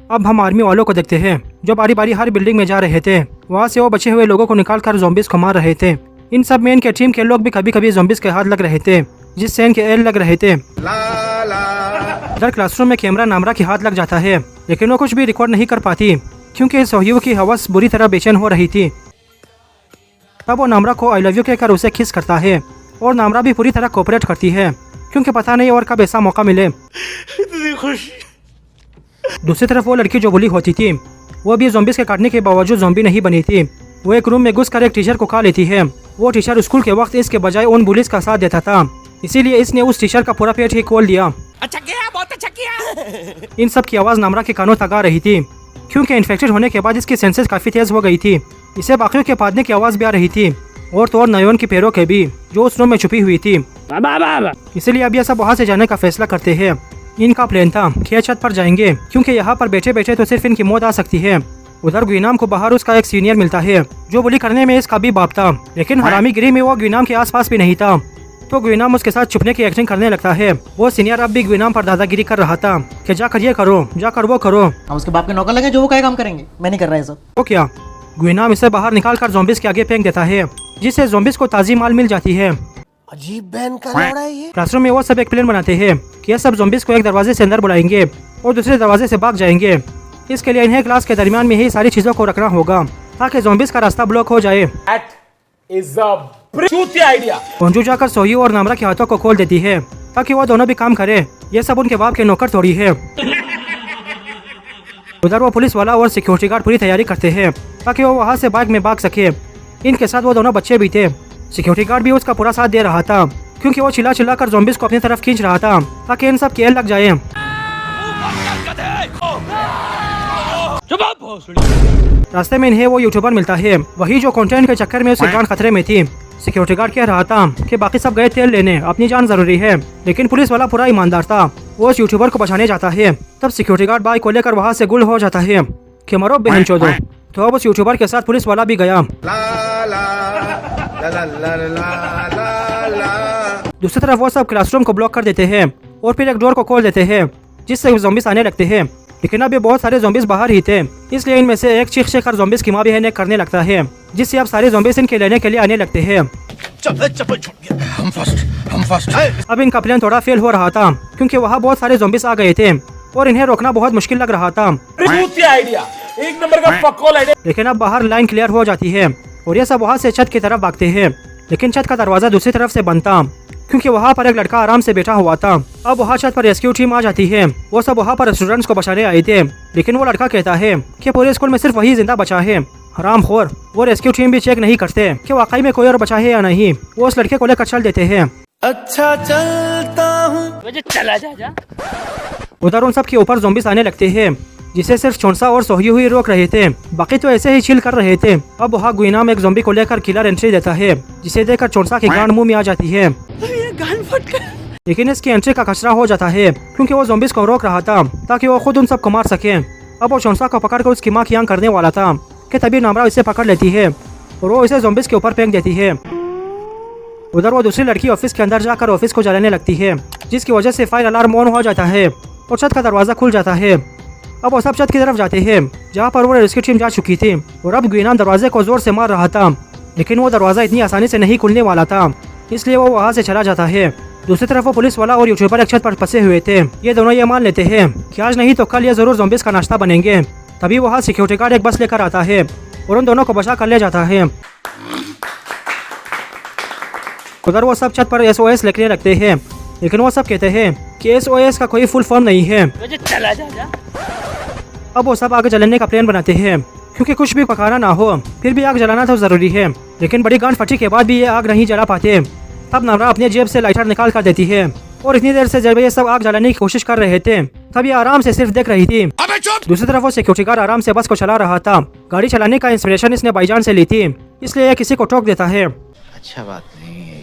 अब हम आर्मी वालों को देखते हैं जो बारी बारी हर बिल्डिंग में जा रहे थे। वहाँ से वो बचे हुए लोगों को निकाल कर ज़ॉम्बीज को मार रहे थे। इन सब में इनके टीम के लोग भी कभी कभी ज़ॉम्बीज के हाथ लग रहे थे, जिससे इनके एल लग रहे थे। इधर क्लासरूम में कैमरा नामरा के हाथ लग जाता है, लेकिन वो कुछ भी रिकॉर्ड नहीं कर पाती क्योंकि सोहियो की हवस बुरी तरह बेचैन हो रही थी। तब वो नामरा को आई लव यू कहकर उसे किस करता है और नामरा भी पूरी तरह कोऑपरेट करती है क्योंकि पता नहीं और कब ऐसा मौका मिले। इतनी खुशी। दूसरी तरफ वो लड़की जो बुली होती थी वो भी ज़ॉम्बीज के काटने के बावजूद ज़ॉम्बी नहीं बनी थी। वो एक रूम में घुसकर एक टीचर को खा लेती है। वो टीचर स्कूल के वक्त इसके बजाय उन बुलिस का साथ देता था, इसीलिए इसने उस टीचर का पूरा पेट ही खोल दिया। अच्छा किया, बहुत अच्छा किया। इन सब की आवाज़ नामरा के कानों तक आ रही थी क्योंकि इन्फेक्टेड होने के बाद इसकी सेंसेस काफ़ी तेज़ हो गई थी। इसे बाकियों के फादने की आवाज़ भी आ रही थी और तो और नयोन की पैरों के भी, जो उस रूम में छुपी हुई थी। इसीलिए अब ये सब वहाँ से जाने का फैसला करते हैं। इनका प्लान था कि ये छत पर जाएंगे क्योंकि यहाँ पर बैठे बैठे तो सिर्फ इनकी मौत आ सकती है। उधर गुइनाम को बाहर उसका एक सीनियर मिलता है जो बुली करने में इसका भी बाप था, लेकिन हरामीगिरी में वो गुइनाम के आसपास भी नहीं था। तो गुइनाम उसके साथ छुपने की एक्टिंग करने लगता है। वो सीनियर अब भी गुइनाम पर दादागिरी कर रहा था कि जाकर ये करो, जाकर वो करो। हम उसके बाप के नौकर लगे जो वो क्या काम करेंगे, मैं नहीं कर रहा है सब। तो क्या गुइनाम इसे बाहर निकाल कर ज़ॉम्बीज के आगे फेंक देता है, जिससे ज़ॉम्बीज को ताज़ी माल मिल जाती है। अजीब बहन का लौड़ा है ये। क्लासरूम में वो सब एक प्लान बनाते हैं कि ये सब ज़ॉम्बीज को एक दरवाजे से अंदर बुलाएंगे और दूसरे दरवाजे से भाग जाएंगे। इसके लिए इन्हें क्लास के दरमियान में ही सारी चीज़ों को रखना होगा ताकि ज़ॉम्बीज का रास्ता ब्लॉक हो जाए। अंजू जाकर सोहियो और नामरा के हाथों को खोल देती है ताकि वो दोनों भी काम करे। ये सब उनके बाप के नौकर थोड़ी है। उधर वो पुलिस वाला और सिक्योरिटी गार्ड पूरी तैयारी करते हैं ताकि वो वहाँ से बाइक में भाग सके। इनके साथ वो दोनों बच्चे भी थे। सिक्योरिटी गार्ड भी उसका पूरा साथ दे रहा था क्योंकि वो चिल्ला चिल्ला कर ज़ॉम्बीज को अपनी तरफ खींच रहा था ताकि इन सब केल लग जाए। रास्ते में इन्हें वो यूट्यूबर मिलता है, वही जो कंटेंट के चक्कर में उसकी जान खतरे में थी। सिक्योरिटी गार्ड कह रहा था कि बाकी सब गए तेल लेने, अपनी जान जरूरी है, लेकिन पुलिस वाला पूरा ईमानदार था। वो उस यूट्यूबर को बचाने जाता है। तब सिक्योरिटी गार्ड बाइक को लेकर वहाँ से गुल हो जाता है कि मरो बहन चोदो। तो अब उस यूट्यूबर के साथ पुलिस वाला भी गया। दूसरी तरफ वो सब क्लासरूम को ब्लॉक कर देते हैं और फिर एक डोर को खोल देते हैं जिससे ज़ॉम्बीज आने लगते हैं। लेकिन अब ये बहुत सारे ज़ॉम्बीज बाहर ही थे, इसलिए इनमें से एक चीख कर ज़ॉम्बीज की माँ भी है करने लगता है, जिससे अब सारे ज़ॉम्बीज इनके लेने के लिए आने लगते हैं। हम फर्स्ट। अब इनका प्लान थोड़ा फेल हो रहा था क्योंकि वहाँ बहुत सारे ज़ॉम्बीज आ गए थे और इन्हें रोकना बहुत मुश्किल लग रहा था। आइडिया, एक नंबर का पक्कोल आइडिया। लेकिन अब बाहर लाइन क्लियर हो जाती है और ये सब वहाँ से छत की तरफ भागते हैं, लेकिन छत का दरवाजा दूसरी तरफ से बंद था क्योंकि वहाँ पर एक लड़का आराम से बैठा हुआ था। अब वहाँ छत पर रेस्क्यू टीम आ जाती है। वो सब वहाँ पर स्टूडेंट्स को बचाने आए थे, लेकिन वो लड़का कहता है कि पूरे स्कूल में सिर्फ वही जिंदा बचा है। हरामखोर। वो रेस्क्यू टीम भी चेक नहीं करते कि वाकई में कोई और बचा है या नहीं। वो उस लड़के को लेकर चल देते हैं। अच्छा चलता हूँ, चला जा। उधर उन सब के ऊपर ज़ॉम्बीज आने लगते हैं, जिसे सिर्फ चोंसा और सोहियो ही रोक रहे थे, बाकी तो ऐसे ही चिल कर रहे थे। अब वहाँ गुइनाम एक ज़ॉम्बी को लेकर किलर एंट्री देता है, जिसे देखकर चोंसा की गांड मुंह में आ जाती है। लेकिन इसकी एंट्री का खतरा हो जाता है क्योंकि वो ज़ॉम्बीज को रोक रहा था ताकि वो खुद उन सबको मार सके। अब वो चोंसा को पकड़कर उसकी माँ की आंख करने वाला था कि तभी नामरा इसे पकड़ लेती है और वो इसे ज़ॉम्बीज के ऊपर फेंक देती है। उधर वो दूसरी लड़की ऑफिस के अंदर जाकर ऑफिस को जलाने लगती है, जिसकी वजह से फायर अलार्म ऑन हो जाता है और छत का दरवाजा खुल जाता है। अब वो सब छत की तरफ जाते हैं जहाँ पर वो रेस्क्यू टीम जा चुकी थी और अब गुइनाम दरवाजे को जोर से मार रहा था, लेकिन वो दरवाजा इतनी आसानी से नहीं खुलने वाला था, इसलिए वो वहाँ से चला जाता है। दूसरी तरफ वो पुलिस वाला और यूट्यूबर एक छत पर फंसे हुए थे। ये दोनों ये मान लेते हैं कि आज नहीं तो कल ये जरूर ज़ॉम्बीज का नाश्ता बनेंगे। तभी वहाँ सिक्योरिटी गार्ड एक बस लेकर आता है और उन दोनों को बचा कर ले जाता है। उधर वो सब छत पर SOS लिखने लगते हैं, लेकिन वो सब कहते हैं कि SOS का कोई फुल फॉर्म नहीं है। चला जा। अब वो सब आग जलाने का प्लान बनाते हैं क्योंकि कुछ भी पकाना ना हो, फिर भी आग जलाना तो जरूरी है। लेकिन बड़ी गांठ फटी के बाद भी ये आग नहीं जला पाते। तब नामरा अपने जेब से लाइटर निकाल कर देती है और इतनी देर से जब ये सब आग जलाने की कोशिश कर रहे थे तब ये आराम से सिर्फ देख रही थी। दूसरी तरफ वो सिक्योरिटी गार्ड आराम से बस को चला रहा था। गाड़ी चलाने का इंस्पिरेशन इसने भाईजान से ली थी, इसलिए ये किसी को ठोक देता है। अच्छा बात नहीं है।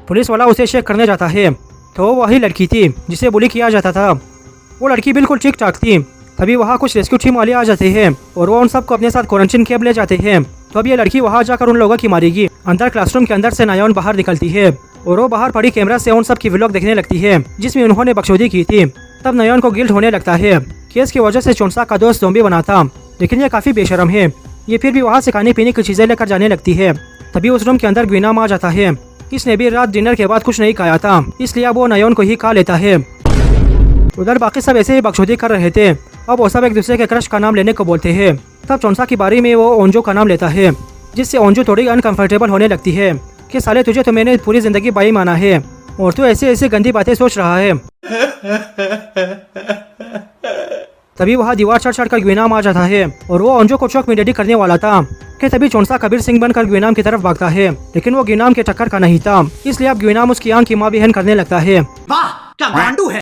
पुलिस वाला उसे चेक करने जाता है तो वही लड़की थी जिसे बुली किया जाता था। वो लड़की बिल्कुल ठीक ठाक थी। तभी वहाँ कुछ रेस्क्यू टीम वाले आ जाते हैं और वो उन सबको अपने साथ क्वारंटाइन कैंप ले जाते हैं। तो अब ये लड़की वहाँ जाकर उन लोगों की मारेगी। अंदर क्लासरूम के अंदर से नायोन बाहर निकलती है और वो बाहर पड़ी कैमरा से उन सब की व्लॉग देखने लगती है जिसमें उन्होंने बकचोदी की थी। तब नयन को गिल्ट होने लगता है कि इसकी वजह से चोंसा का दोस्त ज़ॉम्बी बना था, लेकिन ये काफ़ी बेशरम है। ये फिर भी वहाँ से खाने पीने की चीज़ें लेकर जाने लगती है। तभी उस रूम के अंदर ग्विनाम आ जाता है। इसने भी रात डिनर के बाद कुछ नहीं खाया था, इसलिए अब वो नयोन को ही खा लेता है। उधर बाकी सब ऐसे ही बकचोदी कर रहे थे। अब वो सब एक दूसरे के क्रश का नाम लेने को बोलते हैं। तब चोंसा की बारी में वो ओंजो का नाम लेता है, जिससे ओंजो थोड़ी अनकंफर्टेबल होने लगती है कि साले तुझे तो मैंने पूरी जिंदगी बाई माना है और तू ऐसे ऐसे गंदी बातें सोच रहा है। तभी वहाँ दीवार चढ़ कर ग्विनाम आ जाता है और वो ओंजो को चौक में डेडी करने वाला था कि तभी चोंसा कबीर सिंह बनकर ग्विनाम की तरफ भागता है, लेकिन वो ग्विनाम के टक्कर का नहीं था, इसलिए अब ग्विनाम उसकी आंख की माँ बहन करने लगता है। वाह क्या गांडू है।